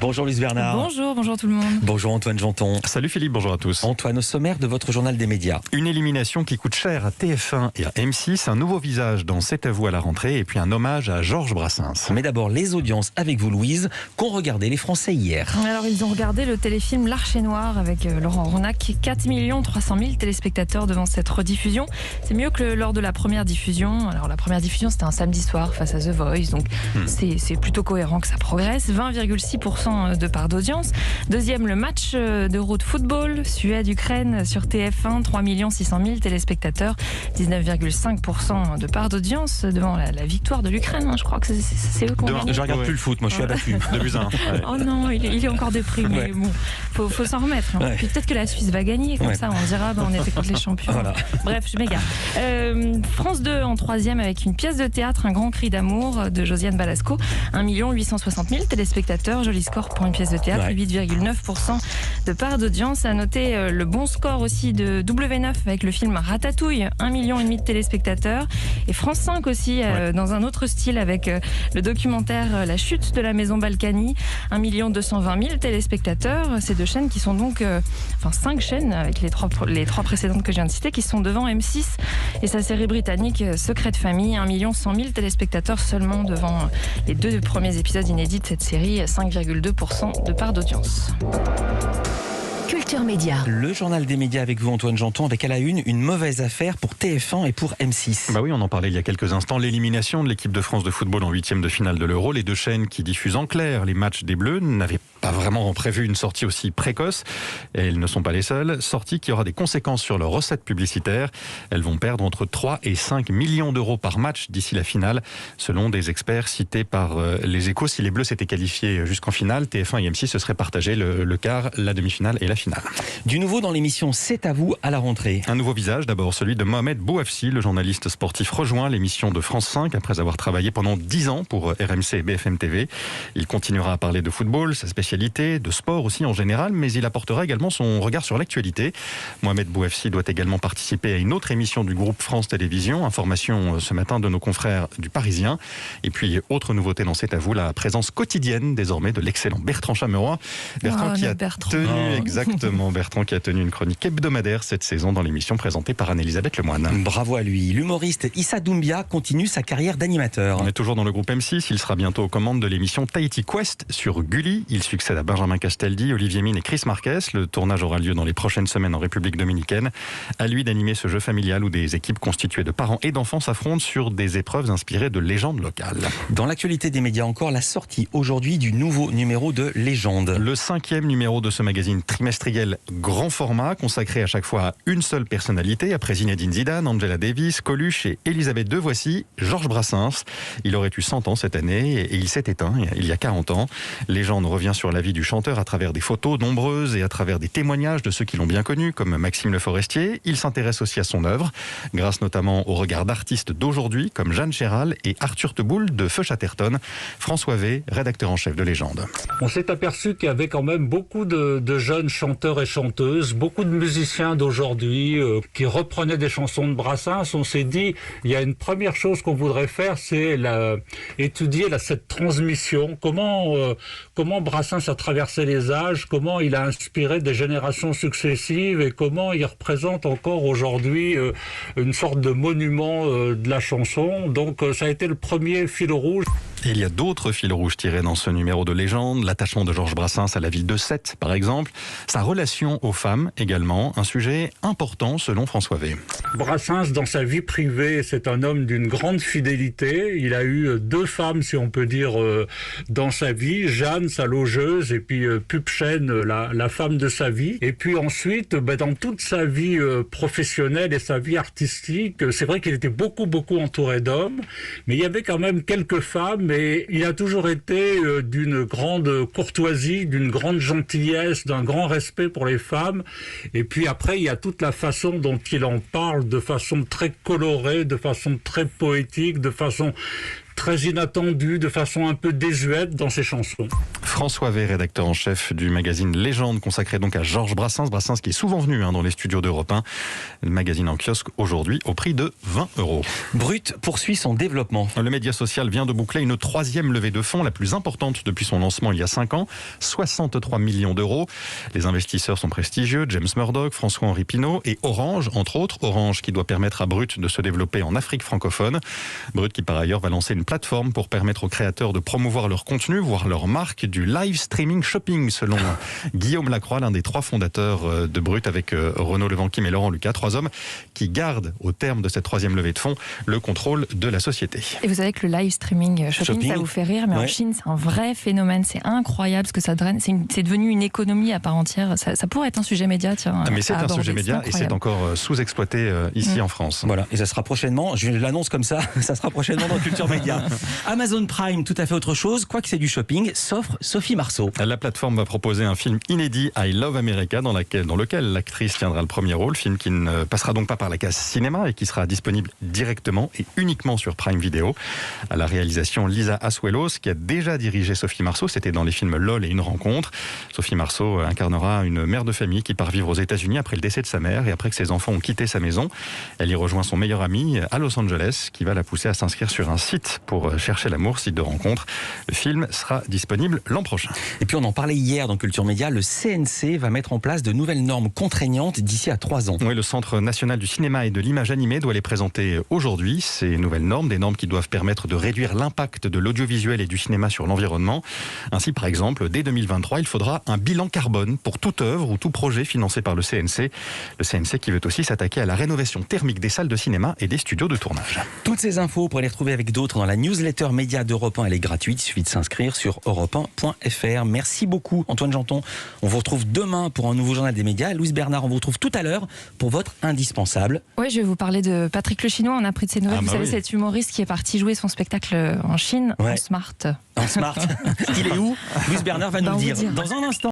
Bonjour Luce Bernard. Bonjour tout le monde. Bonjour Antoine Janton. Salut Philippe, bonjour à tous. Antoine, au sommaire de votre journal des médias. Une élimination qui coûte cher à TF1 et à M6, un nouveau visage dans C'est à vous à la rentrée et puis un hommage à Georges Brassens. Mais d'abord les audiences avec vous Louise, qu'ont regardé les Français hier. Alors ils ont regardé le téléfilm L'Archer Noir avec Laurent Ronac, 4 300 000 téléspectateurs devant cette rediffusion. C'est mieux que lors de la première diffusion. Alors la première diffusion c'était un samedi soir face à The Voice, donc c'est plutôt cohérent que ça progresse. 20,6% de part d'audience. Deuxième, le match d'Euro de football, Suède-Ukraine sur TF1, 3 600 000 téléspectateurs, 19,5% de part d'audience devant la victoire de l'Ukraine. Je crois que c'est eux qui ont gagné. Je regarde plus le foot, moi je suis abattu. 2-1. Oh non, il est encore déprimé. Ouais. Bon, faut s'en remettre. Ouais. Puis peut-être que la Suisse va gagner, comme ça on dira on était contre les champions. Voilà. Bref, je m'égare. France 2 en troisième avec une pièce de théâtre, Un grand cri d'amour de Josiane Balasco, 1 860 000 téléspectateurs, joli score pour une pièce de théâtre, 8,9% de part d'audience. À noter le bon score aussi de W9 avec le film Ratatouille, 1,5 million de téléspectateurs. Et France 5 aussi, dans un autre style avec le documentaire La chute de la maison Balkany, 1 220 000 téléspectateurs. Ces deux chaînes qui sont donc, 5 chaînes avec les trois précédentes que je viens de citer, qui sont devant M6 et sa série britannique Secret de famille, 1 100 000 téléspectateurs seulement devant les deux premiers épisodes inédits de cette série, 5,2% de part d'audience. Culture Média. Le journal des médias avec vous Antoine Janton, avec à la une mauvaise affaire pour TF1 et pour M6. Bah oui, on en parlait il y a quelques instants. L'élimination de l'équipe de France de football en 8e de finale de l'Euro. Les deux chaînes qui diffusent en clair les matchs des Bleus n'avaient pas vraiment prévu une sortie aussi précoce. Et elles ne sont pas les seules. Sortie qui aura des conséquences sur leurs recettes publicitaires. Elles vont perdre entre 3 et 5 millions d'euros par match d'ici la finale, selon des experts cités par les Échos. Si les Bleus s'étaient qualifiés jusqu'en finale, TF1 et M6 se seraient partagés le quart, la demi-finale et la finale. Du nouveau dans l'émission C'est à vous à la rentrée. Un nouveau visage, d'abord celui de Mohamed Bouafsi, le journaliste sportif rejoint l'émission de France 5 après avoir travaillé pendant 10 ans pour RMC et BFM TV. Il continuera à parler de football, sa spécialité, de sport aussi en général, mais il apportera également son regard sur l'actualité. Mohamed Bouafsi doit également participer à une autre émission du groupe France Télévisions. Information ce matin de nos confrères du Parisien. Et puis, autre nouveauté dans C'est à vous, la présence quotidienne désormais de l'excellent Bertrand Chameroy. Bertrand qui a tenu une chronique hebdomadaire cette saison dans l'émission présentée par Anne-Elisabeth Lemoine. Bravo à lui. L'humoriste Issa Doumbia continue sa carrière d'animateur. On est toujours dans le groupe M6. Il sera bientôt aux commandes de l'émission Tahiti Quest sur Gulli. Il succède à Benjamin Castaldi, Olivier Mine et Chris Marquez. Le tournage aura lieu dans les prochaines semaines en République dominicaine. À lui d'animer ce jeu familial où des équipes constituées de parents et d'enfants s'affrontent sur des épreuves inspirées de légendes locales. Dans l'actualité des médias encore, la sortie aujourd'hui du nouveau numéro de Légende. Le 5e numéro de ce magazine trimestriel grand format, consacré à chaque fois à une seule personnalité. Après Zinedine Zidane, Angela Davis, Coluche et Elisabeth II, voici Georges Brassens. Il aurait eu 100 ans cette année et il s'est éteint il y a 40 ans. Légende revient sur la vie du chanteur à travers des photos nombreuses et à travers des témoignages de ceux qui l'ont bien connu, comme Maxime Le Forestier. Il s'intéresse aussi à son œuvre, grâce notamment au regard d'artistes d'aujourd'hui, comme Jeanne Chéral et Arthur Teboul de Feu Chatterton. François V, rédacteur en chef de Légende. On s'est aperçu qu'il y avait quand même beaucoup de jeunes chanteurs et chanteuses, beaucoup de musiciens d'aujourd'hui qui reprenaient des chansons de Brassens. On s'est dit, il y a une première chose qu'on voudrait faire, c'est étudier cette transmission. Comment Brassens a traversé les âges, comment il a inspiré des générations successives et comment il représente encore aujourd'hui une sorte de monument de la chanson. Donc ça a été le premier fil rouge. Et il y a d'autres fils rouges tirés dans ce numéro de Légende. L'attachement de Georges Brassens à la ville de Sète, par exemple. Sa relation aux femmes, également. Un sujet important, selon François V. Brassens, dans sa vie privée, c'est un homme d'une grande fidélité. Il a eu 2 femmes, si on peut dire, dans sa vie. Jeanne, sa logeuse, et puis Pupchen, la femme de sa vie. Et puis ensuite, dans toute sa vie professionnelle et sa vie artistique, c'est vrai qu'il était beaucoup entouré d'hommes. Mais il y avait quand même quelques femmes. Mais il a toujours été d'une grande courtoisie, d'une grande gentillesse, d'un grand respect pour les femmes. Et puis après, il y a toute la façon dont il en parle, de façon très colorée, de façon très poétique, de façon très inattendue, de façon un peu désuète dans ses chansons. François V, rédacteur en chef du magazine Légende, consacré donc à Georges Brassens. Brassens qui est souvent venu dans les studios d'Europe 1. Le magazine en kiosque aujourd'hui au prix de 20 €. Brut poursuit son développement. Le média social vient de boucler une 3e levée de fonds, la plus importante depuis son lancement il y a 5 ans, 63 millions d'euros. Les investisseurs sont prestigieux, James Murdoch, François-Henri Pinault et Orange, entre autres. Orange qui doit permettre à Brut de se développer en Afrique francophone. Brut qui par ailleurs va lancer une plateforme pour permettre aux créateurs de promouvoir leur contenu, voire leur marque, du live streaming shopping selon Guillaume Lacroix, l'un des 3 fondateurs de Brut avec Renaud Levanquim et Laurent Lucas, 3 hommes qui gardent au terme de cette 3e levée de fonds le contrôle de la société. Et vous savez que le live streaming shopping, ça vous fait rire, mais en Chine c'est un vrai phénomène, c'est incroyable ce que ça draine, c'est devenu une économie à part entière, ça pourrait être un sujet média, tiens. Mais c'est un sujet média et c'est encore sous-exploité ici en France. Voilà, et ça sera prochainement, je l'annonce comme ça, ça sera prochainement dans Culture Média. Amazon Prime, tout à fait autre chose, quoique c'est du shopping, s'offre Sophie Marceau. La plateforme va proposer un film inédit, I Love America, dans lequel l'actrice tiendra le premier rôle, film qui ne passera donc pas par la case cinéma et qui sera disponible directement et uniquement sur Prime Video. À la réalisation, Lisa Asuelos, qui a déjà dirigé Sophie Marceau, c'était dans les films LOL et Une rencontre. Sophie Marceau incarnera une mère de famille qui part vivre aux États-Unis après le décès de sa mère et après que ses enfants ont quitté sa maison. Elle y rejoint son meilleur ami à Los Angeles, qui va la pousser à s'inscrire sur un site pour chercher l'amour, site de rencontre. Le film sera disponible l'an prochain. Et puis on en parlait hier dans Culture Média, le CNC va mettre en place de nouvelles normes contraignantes d'ici à 3 ans. Oui, le Centre national du cinéma et de l'image animée doit les présenter aujourd'hui. Ces nouvelles normes, des normes qui doivent permettre de réduire l'impact de l'audiovisuel et du cinéma sur l'environnement. Ainsi, par exemple, dès 2023, il faudra un bilan carbone pour toute œuvre ou tout projet financé par le CNC. Le CNC qui veut aussi s'attaquer à la rénovation thermique des salles de cinéma et des studios de tournage. Toutes ces infos, vous pourrez les retrouver avec d'autres dans la newsletter média d'Europe 1. Elle est gratuite, il suffit de s'inscrire sur europe1.fr. Merci beaucoup Antoine Janton. On vous retrouve demain pour un nouveau journal des médias. Louise Bernard, on vous retrouve tout à l'heure pour votre indispensable. Oui, je vais vous parler de Patrick Le Chinois. On a pris de ses nouvelles. Vous savez, cet humoriste qui est parti jouer son spectacle en Chine, en Smart. En Smart. Il est où? Louise Bernard va nous le dire dans un instant.